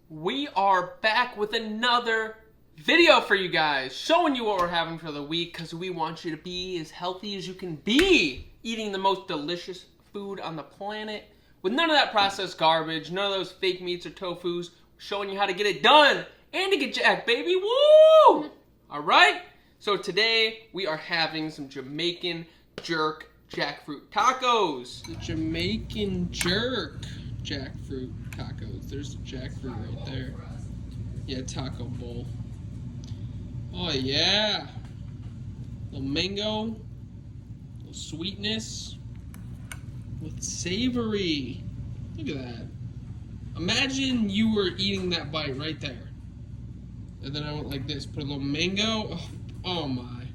We are back with another video for you guys, showing you what we're having for the week because we want you to be as healthy as you can be, eating the most delicious food on the planet with none of that processed garbage, none of those fake meats or tofus, showing you how to get it done and to get jacked, baby. Woo! All right, so today we are having some Jamaican jerk jackfruit tacos. The Jamaican jerk jackfruit tacos. There's the jackfruit right there. Yeah, taco bowl. Oh yeah. Little mango. Little sweetness. With savory. Look at that. Imagine you were eating that bite right there. And then I went like this. Put a little mango. Oh my.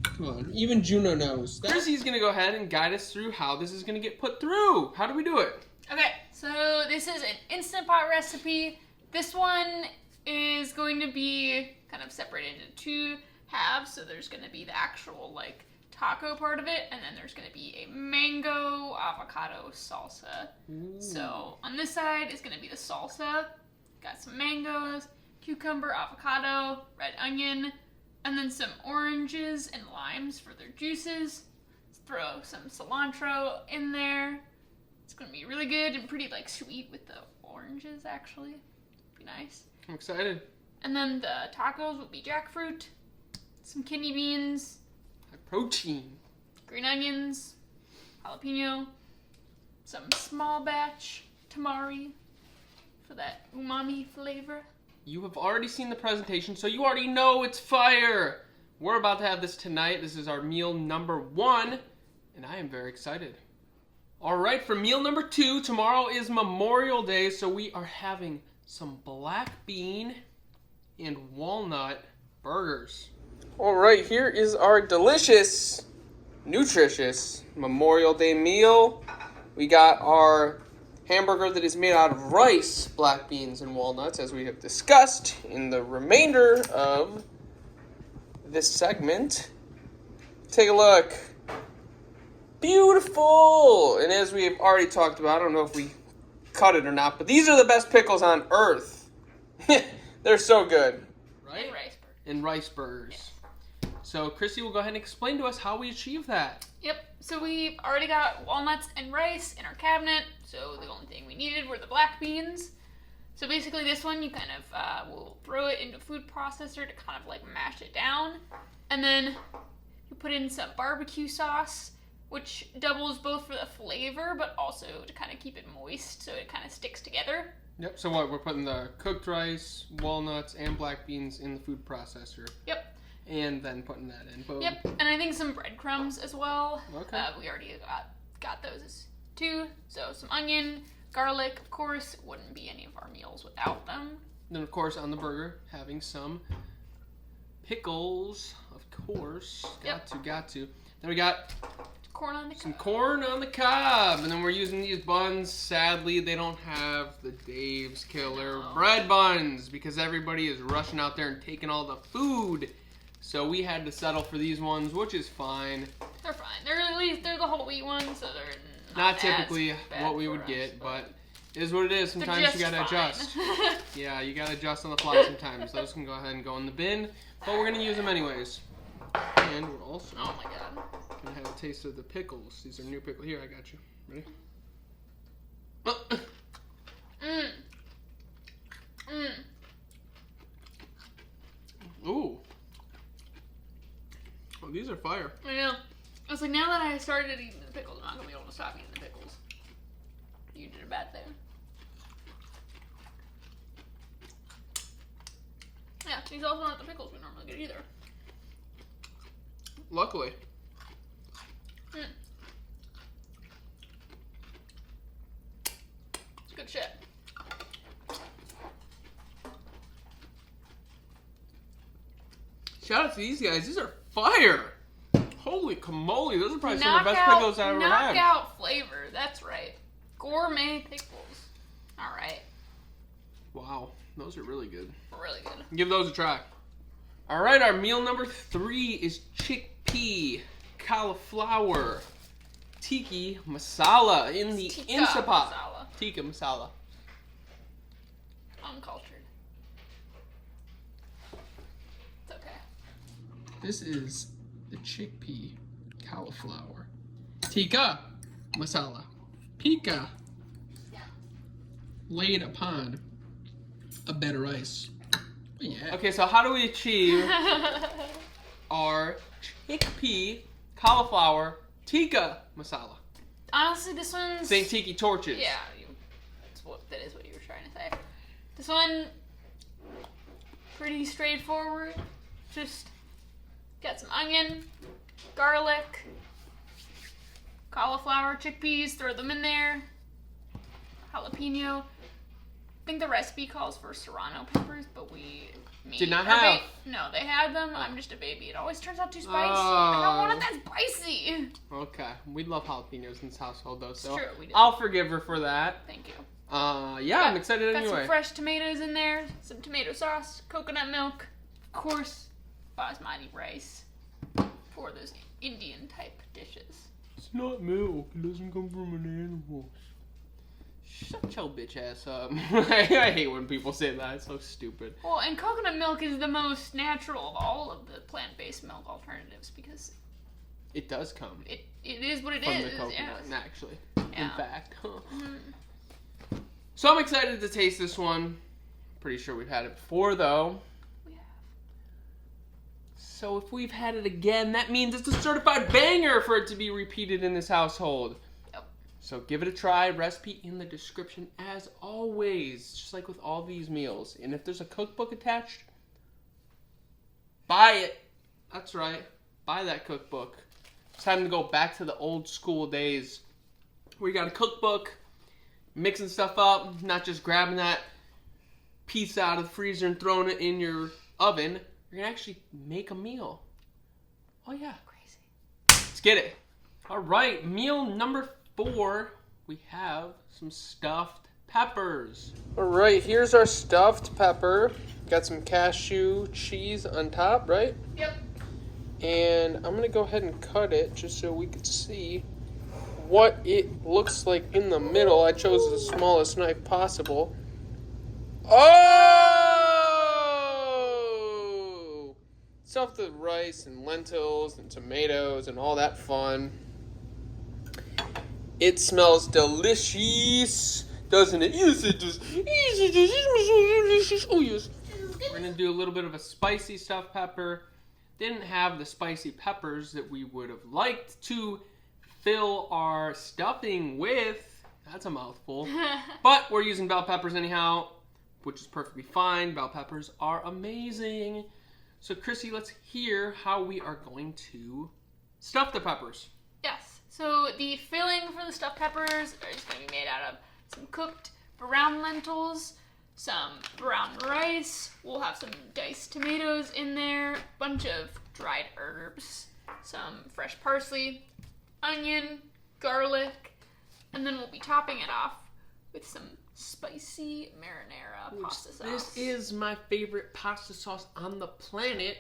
Come on. Even Juno knows. Chrissy's going to go ahead and guide us through how this is going to get put through. How do we do it? Okay, so this is an Instant Pot recipe. This one is going to be kind of separated into two halves. So there's going to be the actual like taco part of it, and then there's going to be a mango avocado salsa. Ooh. So on this side is going to be the salsa. Got some mangoes, cucumber, avocado, red onion, and then some oranges and limes for their juices. Let's throw some cilantro in there. It's going to be really good and pretty like sweet with the oranges actually. Be nice. I'm excited. And then the tacos will be jackfruit, some kidney beans, high protein, green onions, jalapeno, some small batch tamari for that umami flavor. You have already seen the presentation, so you already know it's fire. We're about to have this tonight. This is our meal number 1, and I am very excited. All right, for meal number 2, tomorrow is Memorial Day, so we are having some black bean and walnut burgers. All right, here is our delicious, nutritious Memorial Day meal. We got our hamburger that is made out of rice, black beans, and walnuts, as we have discussed in the remainder of this segment. Take a look. Beautiful! And as we have already talked about, I don't know if we cut it or not, but these are the best pickles on earth. They're so good. Right? And rice burgers. And rice burgers. Yes. So Chrissy will go ahead and explain to us how we achieve that. Yep, so we've already got walnuts and rice in our cabinet, so the only thing we needed were the black beans. So basically this one, you kind of will throw it into a food processor to kind of like mash it down. And then you put in some barbecue sauce, which doubles both for the flavor, but also to kind of keep it moist so it kind of sticks together. Yep, so what, we're putting the cooked rice, walnuts, and black beans in the food processor. Yep. And then putting that in. Boom. Yep, and I think some breadcrumbs as well. Okay. We already got those too. So some onion, garlic, of course, wouldn't be any of our meals without them. Then of course on the burger, having some pickles, of course. Got to. Then we got corn on the some corn on the cob, and then we're using these buns. Sadly, they don't have the Dave's Killer bread buns because everybody is rushing out there and taking all the food. So we had to settle for these ones, which is fine. They're fine. They're the whole wheat ones, so they're not typically what we would get, but it is what it is. Sometimes you gotta adjust. Yeah, you gotta adjust on the fly sometimes. Those can go ahead and go in the bin, but we're gonna use them anyways. And we're also gonna have a taste of the pickles. These are new pickles. Here, I got you. Ready? Ooh. Oh, these are fire. I know. I was like, now that I started eating the pickles, I'm not gonna be able to stop eating the pickles. You did a bad thing. Yeah, these also aren't the pickles we normally get either. Luckily. It's good shit. Shout out to these guys. These are fire. Holy camole. Those are probably some of the best pickles I've ever had. Knockout flavor. That's right. Gourmet pickles. All right. Wow. Those are really good. Really good. Give those a try. All right. Our meal number 3 is chickpea, cauliflower, Tikka masala in the Instant Pot. Tikka masala. uncultured. It's okay. This is the chickpea cauliflower. Tikka masala. Pika. Laid upon a bed of rice. Yeah. Okay, so how do we achieve our chickpea cauliflower tikka masala? Honestly, this one's... Think tiki torches. Yeah, that is what you were trying to say. This one, pretty straightforward. Just got some onion, garlic, cauliflower, chickpeas, throw them in there. Jalapeno. I think the recipe calls for serrano peppers, but did not have. No, they had them. I'm just a baby. It always turns out too spicy. I don't want it that spicy. Okay, we love jalapenos in this household, though. So it's true, we do. I'll forgive her for that. Thank you. Yeah, I'm excited anyway. Got some fresh tomatoes in there, some tomato sauce, coconut milk, of course, basmati rice for those Indian type dishes. It's not milk. It doesn't come from an animal. Shut your bitch ass up. I hate when people say that. It's so stupid. Well, and coconut milk is the most natural of all of the plant-based milk alternatives because it does come. It is what it from is. The coconut, yes. actually. Yeah. In fact. So I'm excited to taste this one. Pretty sure we've had it before, though. We have. So if we've had it again, that means it's a certified banger for it to be repeated in this household. So give it a try. Recipe in the description as always, just like with all these meals. And if there's a cookbook attached, buy it. That's right. Buy that cookbook. It's time to go back to the old school days where you got a cookbook, mixing stuff up, not just grabbing that pizza out of the freezer and throwing it in your oven. You're going to actually make a meal. Oh, yeah. Crazy. Let's get it. All right. Meal number 4, we have some stuffed peppers. All right, here's our stuffed pepper. Got some cashew cheese on top, right? Yep. And I'm gonna go ahead and cut it just so we can see what it looks like in the middle. I chose the smallest knife possible. Oh! Stuffed with rice and lentils and tomatoes and all that fun. It smells delicious, doesn't it? Yes, it does. Yes, it does. It smells so delicious. Oh, yes. We're going to do a little bit of a spicy stuffed pepper. Didn't have the spicy peppers that we would have liked to fill our stuffing with. That's a mouthful. But we're using bell peppers anyhow, which is perfectly fine. Bell peppers are amazing. So, Chrissy, let's hear how we are going to stuff the peppers. Yes. So the filling for the stuffed peppers are just going to be made out of some cooked brown lentils, some brown rice, we'll have some diced tomatoes in there, a bunch of dried herbs, some fresh parsley, onion, garlic, and then we'll be topping it off with some spicy marinara pasta sauce. This is my favorite pasta sauce on the planet.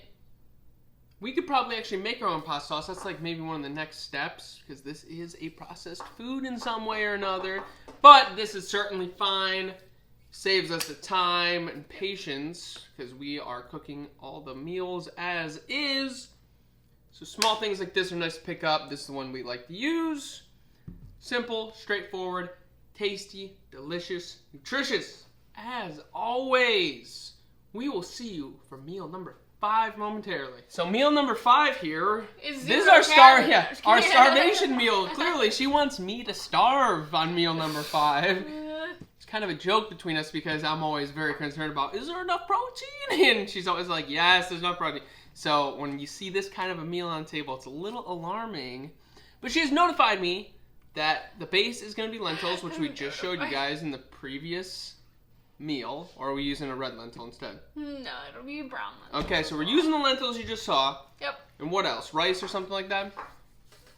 We could probably actually make our own pasta sauce. That's like maybe one of the next steps because this is a processed food in some way or another. But this is certainly fine. Saves us the time and patience because we are cooking all the meals as is. So small things like this are nice to pick up. This is the one we like to use. Simple, straightforward, tasty, delicious, nutritious. As always, we will see you for meal number 5 momentarily. So meal number 5 here. This is our our starvation meal. Clearly, she wants me to starve on meal number 5. It's kind of a joke between us because I'm always very concerned about, is there enough protein? And she's always like, yes, there's enough protein. So when you see this kind of a meal on the table, it's a little alarming. But she has notified me that the base is going to be lentils, which we just showed you guys in the previous meal. Or are we using a red lentil instead? No, it'll be brown lentil. Okay, so we're using the lentils you just saw. Yep. And what else? Rice or something like that?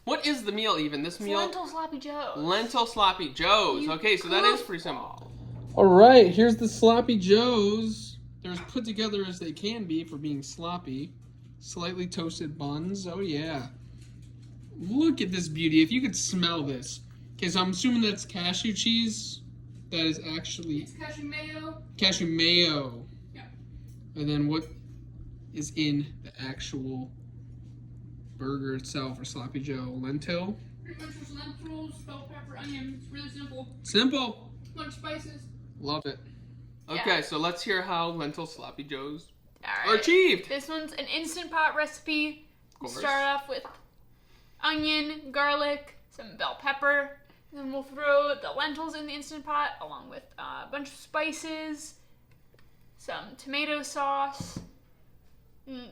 What is the meal even? This meal? Lentil sloppy joes. Lentil sloppy joes. Okay, so that is pretty simple. All right, here's the sloppy joes. They're as put together as they can be for being sloppy. Slightly toasted buns. Oh, yeah. Look at this beauty. If you could smell this. Okay, so I'm assuming that's cashew cheese. That is actually It's cashew mayo. cashew mayo. Yeah. And then what is in the actual burger itself, or sloppy joe? Lentil? Pretty much just lentils, bell pepper, onion. It's really simple. Simple. Bunch of spices. Love it. Okay, Yeah. so let's hear how lentil sloppy joes All are right. achieved. This one's an Instant Pot recipe. Of course. Start off with onion, garlic, some bell pepper. Then we'll throw the lentils in the Instant Pot along with a bunch of spices, some tomato sauce.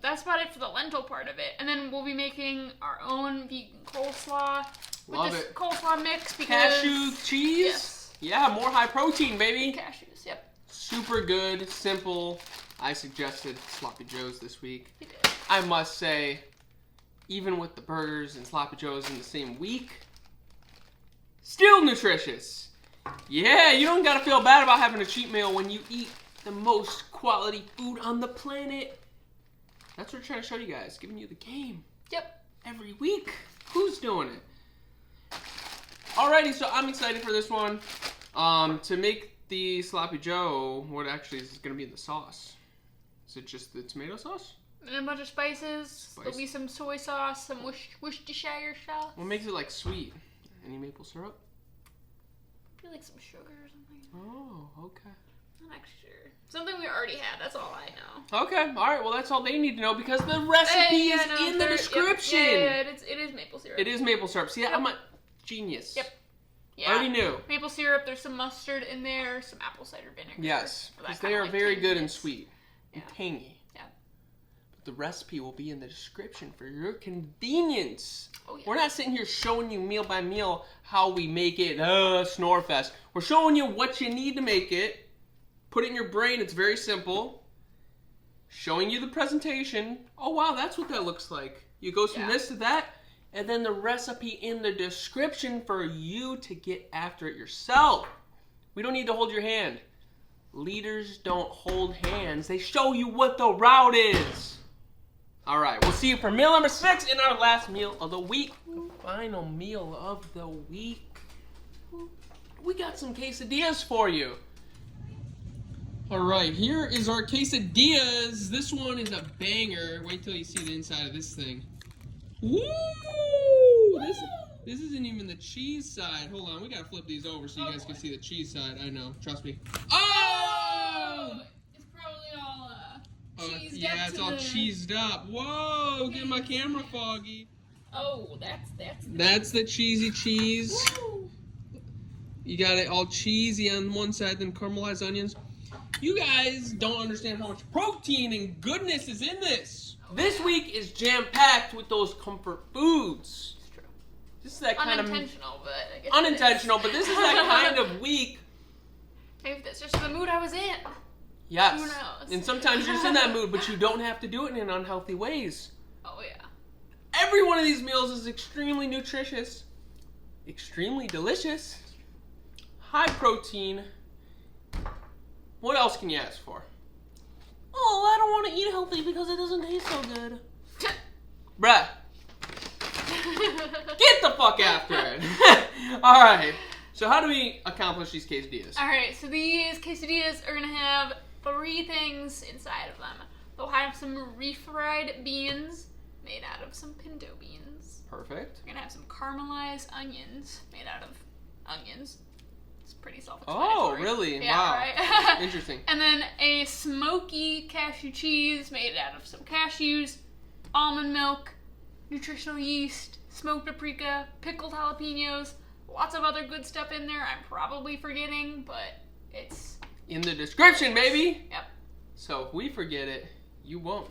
That's about it for the lentil part of it. And then we'll be making our own vegan coleslaw with Love this it. coleslaw mix because Cashew cheese? Yes. Yeah, more high protein, baby. Cashews, yep. Super good, simple. I suggested sloppy joes this week. You did. I must say, even with the burgers and sloppy joes in the same week, still nutritious. Yeah, you don't gotta feel bad about having a cheat meal when you eat the most quality food on the planet. That's what we're trying to show you guys, giving you the game. Yep. Every week. Who's doing it? Alrighty, so I'm excited for this one. To make the sloppy joe, what actually is going to be in the sauce? Is it just the tomato sauce? And a bunch of spices. There'll be some soy sauce, some Worcestershire sauce. What makes it like sweet? Any maple syrup? Maybe like some sugar or something. Oh, okay. I'm not actually sure. Something we already had, that's all I know. Okay, alright, well that's all they need to know because the recipe is in the description. Yeah, it is maple syrup. It is maple syrup. See, I'm a genius. Yep. Yeah. Already knew. Maple syrup, there's some mustard in there, some apple cider vinegar. Yes, for that because kinda they are like very good and tanginess. sweet and Yeah. tangy. Yeah. But the recipe will be in the description for your convenience. Oh, yeah. We're not sitting here showing you meal by meal how we make it, Snorefest. We're showing you what you need to make it. Put it in your brain, it's very simple. Showing you the presentation. Oh wow, that's what that looks like. You go from this to that, and then the recipe in the description for you to get after it yourself. We don't need to hold your hand. Leaders don't hold hands. They show you what the route is. All right, we'll see you for meal number 6 in our last meal of the week. The final meal of the week. We got some quesadillas for you. All right, here is our quesadillas. This one is a banger. Wait till you see the inside of this thing. Woo! This isn't even the cheese side. Hold on, we gotta flip these over so you guys can see the cheese side. I know, trust me. Oh! It's probably all cheesed up. Yeah, it's all cheesed up. Whoa, get my camera foggy. Oh, That's the cheesy cheese. Woo! You got it all cheesy on one side, then caramelized onions. You guys don't understand how much protein and goodness is in this. This week is jam-packed with those comfort foods. It's true. This is that kind of unintentional, but I guess unintentional, but this is that kind of week. Maybe that's just the mood I was in. Yes. Who knows? And sometimes you're just in that mood, but you don't have to do it in unhealthy ways. Oh yeah. Every one of these meals is extremely nutritious, extremely delicious, high protein. What else can you ask for? Oh, I don't want to eat healthy because it doesn't taste so good. Bruh. Get the fuck after it. Alright. So how do we accomplish these quesadillas? Alright, so these quesadillas are going to have 3 things inside of them. They'll have some refried beans made out of some pinto beans. Perfect. We're going to have some caramelized onions made out of onions. It's pretty self-explanatory. Oh, really? Yeah, wow. right? Interesting. And then a smoky cashew cheese made out of some cashews, almond milk, nutritional yeast, smoked paprika, pickled jalapenos, lots of other good stuff in there I'm probably forgetting, but it's in the description, baby. Yep. So if we forget it, you won't.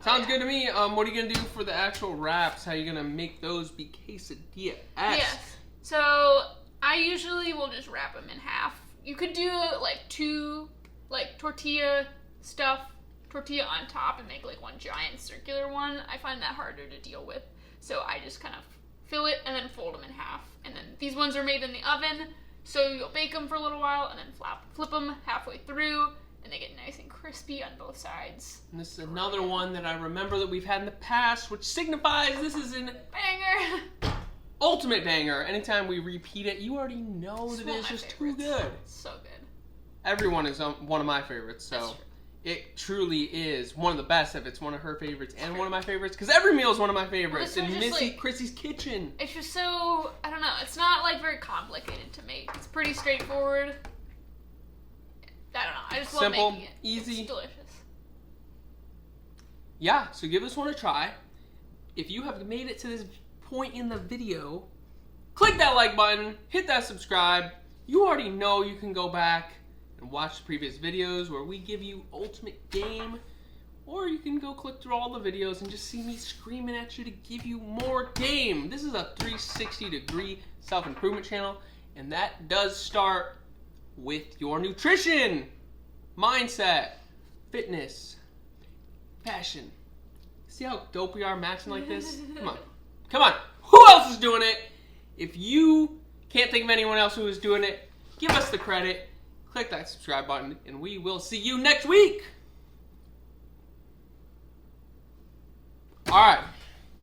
Sounds good to me. What are you going to do for the actual wraps? How are you going to make those be quesadilla-esque? Yes. So I usually will just wrap them in half. You could do like 2 like tortilla on top and make like one giant circular one. I find that harder to deal with. So I just kind of fill it and then fold them in half. And then these ones are made in the oven. So you'll bake them for a little while and then flip them halfway through. And they get nice and crispy on both sides. And this is another one that I remember that we've had in the past, which signifies this is an banger. ultimate banger. Anytime we repeat it, you already know It's that one of it's my just favorites. too good. It's so good. Everyone is one of my favorites, That's so true. it truly is one of the best if it's one of her favorites and one of my favorites, because every meal is one of my favorites. Well, in this one's just Missy like- Chrissy's kitchen. It's just so, I don't know, it's not like very complicated to make. It's pretty straightforward. I don't know, I just love Simple, making it. easy. It's delicious. Yeah, so give this one a try. If you have made it to this point in the video, click that like button, hit that subscribe. You already know you can go back and watch the previous videos where we give you ultimate game, or you can go click through all the videos and just see me screaming at you to give you more game. This is a 360-degree self-improvement channel, and that does start with your nutrition, mindset, fitness, passion. See how dope we are matching like this? Come on. Come on. Who else is doing it? If you can't think of anyone else who is doing it, give us the credit. Click that subscribe button, and we will see you next week. All right.